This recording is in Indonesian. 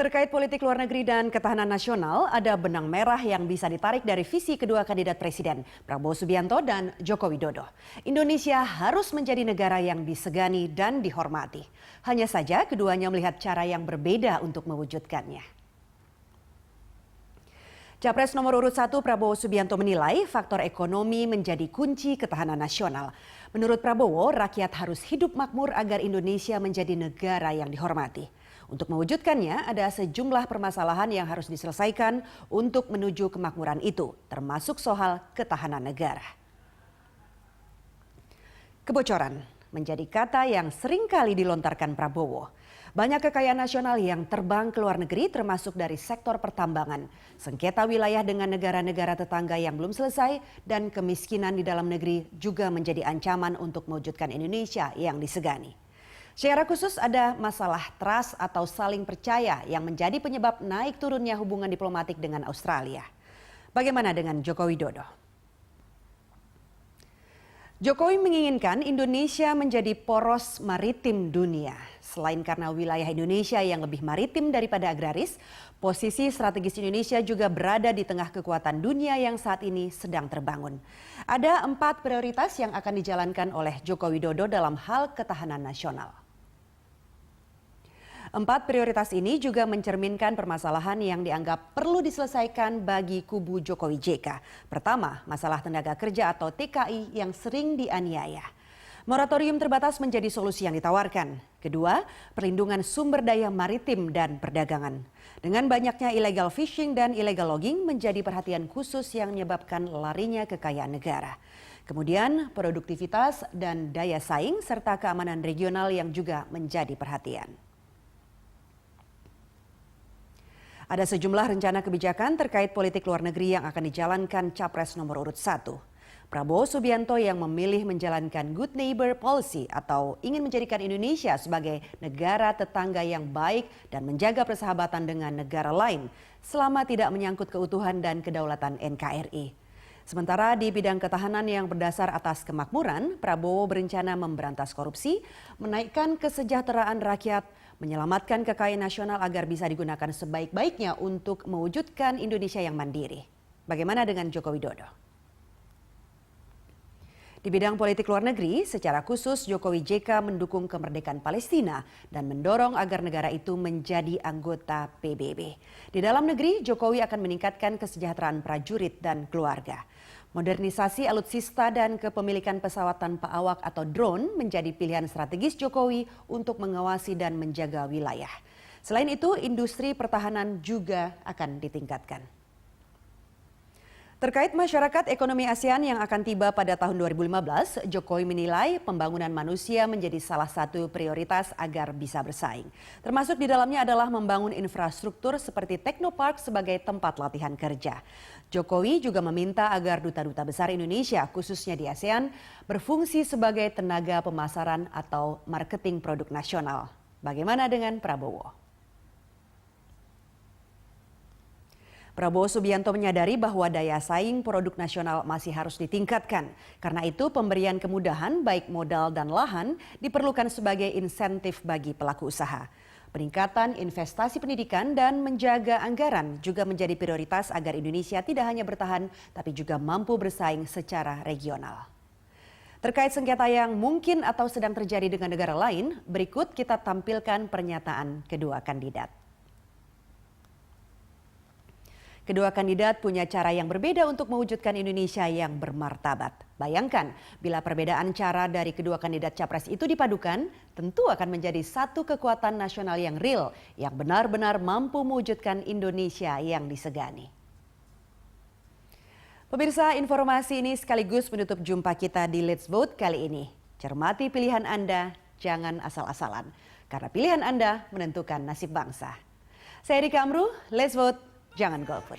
Terkait politik luar negeri dan ketahanan nasional, ada benang merah yang bisa ditarik dari visi kedua kandidat presiden, Prabowo Subianto dan Joko Widodo. Indonesia harus menjadi negara yang disegani dan dihormati. Hanya saja keduanya melihat cara yang berbeda untuk mewujudkannya. Capres nomor urut 1 Prabowo Subianto menilai faktor ekonomi menjadi kunci ketahanan nasional. Menurut Prabowo, rakyat harus hidup makmur agar Indonesia menjadi negara yang dihormati. Untuk mewujudkannya, ada sejumlah permasalahan yang harus diselesaikan untuk menuju kemakmuran itu, termasuk soal ketahanan negara. Kebocoran menjadi kata yang sering kali dilontarkan Prabowo. Banyak kekayaan nasional yang terbang ke luar negeri termasuk dari sektor pertambangan, sengketa wilayah dengan negara-negara tetangga yang belum selesai, dan kemiskinan di dalam negeri juga menjadi ancaman untuk mewujudkan Indonesia yang disegani. Secara khusus ada masalah trust atau saling percaya yang menjadi penyebab naik turunnya hubungan diplomatik dengan Australia. Bagaimana dengan Joko Widodo? Jokowi menginginkan Indonesia menjadi poros maritim dunia. Selain karena wilayah Indonesia yang lebih maritim daripada agraris, posisi strategis Indonesia juga berada di tengah kekuatan dunia yang saat ini sedang terbangun. Ada 4 prioritas yang akan dijalankan oleh Joko Widodo dalam hal ketahanan nasional. 4 prioritas ini juga mencerminkan permasalahan yang dianggap perlu diselesaikan bagi kubu Jokowi JK. Pertama, masalah tenaga kerja atau TKI yang sering dianiaya. Moratorium terbatas menjadi solusi yang ditawarkan. Kedua, perlindungan sumber daya maritim dan perdagangan. Dengan banyaknya illegal fishing dan illegal logging menjadi perhatian khusus yang menyebabkan larinya kekayaan negara. Kemudian, produktivitas dan daya saing serta keamanan regional yang juga menjadi perhatian. Ada sejumlah rencana kebijakan terkait politik luar negeri yang akan dijalankan Capres nomor urut 1. Prabowo Subianto yang memilih menjalankan Good Neighbor Policy atau ingin menjadikan Indonesia sebagai negara tetangga yang baik dan menjaga persahabatan dengan negara lain selama tidak menyangkut keutuhan dan kedaulatan NKRI. Sementara di bidang ketahanan yang berdasar atas kemakmuran, Prabowo berencana memberantas korupsi, menaikkan kesejahteraan rakyat, menyelamatkan kekayaan nasional agar bisa digunakan sebaik-baiknya untuk mewujudkan Indonesia yang mandiri. Bagaimana dengan Joko Widodo? Di bidang politik luar negeri, secara khusus Jokowi JK mendukung kemerdekaan Palestina dan mendorong agar negara itu menjadi anggota PBB. Di dalam negeri, Jokowi akan meningkatkan kesejahteraan prajurit dan keluarga. Modernisasi alutsista dan kepemilikan pesawat tanpa awak atau drone menjadi pilihan strategis Jokowi untuk mengawasi dan menjaga wilayah. Selain itu, industri pertahanan juga akan ditingkatkan. Terkait masyarakat ekonomi ASEAN yang akan tiba pada tahun 2015, Jokowi menilai pembangunan manusia menjadi salah satu prioritas agar bisa bersaing. Termasuk di dalamnya adalah membangun infrastruktur seperti Teknopark sebagai tempat latihan kerja. Jokowi juga meminta agar duta-duta besar Indonesia, khususnya di ASEAN, berfungsi sebagai tenaga pemasaran atau marketing produk nasional. Bagaimana dengan Prabowo? Prabowo Subianto menyadari bahwa daya saing produk nasional masih harus ditingkatkan. Karena itu pemberian kemudahan baik modal dan lahan diperlukan sebagai insentif bagi pelaku usaha. Peningkatan investasi pendidikan dan menjaga anggaran juga menjadi prioritas agar Indonesia tidak hanya bertahan tapi juga mampu bersaing secara regional. Terkait sengketa yang mungkin atau sedang terjadi dengan negara lain, berikut kita tampilkan pernyataan kedua kandidat. Kedua kandidat punya cara yang berbeda untuk mewujudkan Indonesia yang bermartabat. Bayangkan, bila perbedaan cara dari kedua kandidat capres itu dipadukan, tentu akan menjadi satu kekuatan nasional yang real, yang benar-benar mampu mewujudkan Indonesia yang disegani. Pemirsa, informasi ini sekaligus menutup jumpa kita di Let's Vote kali ini. Cermati pilihan Anda, jangan asal-asalan. Karena pilihan Anda menentukan nasib bangsa. Saya Rika Amru, Let's Vote, jangan golput.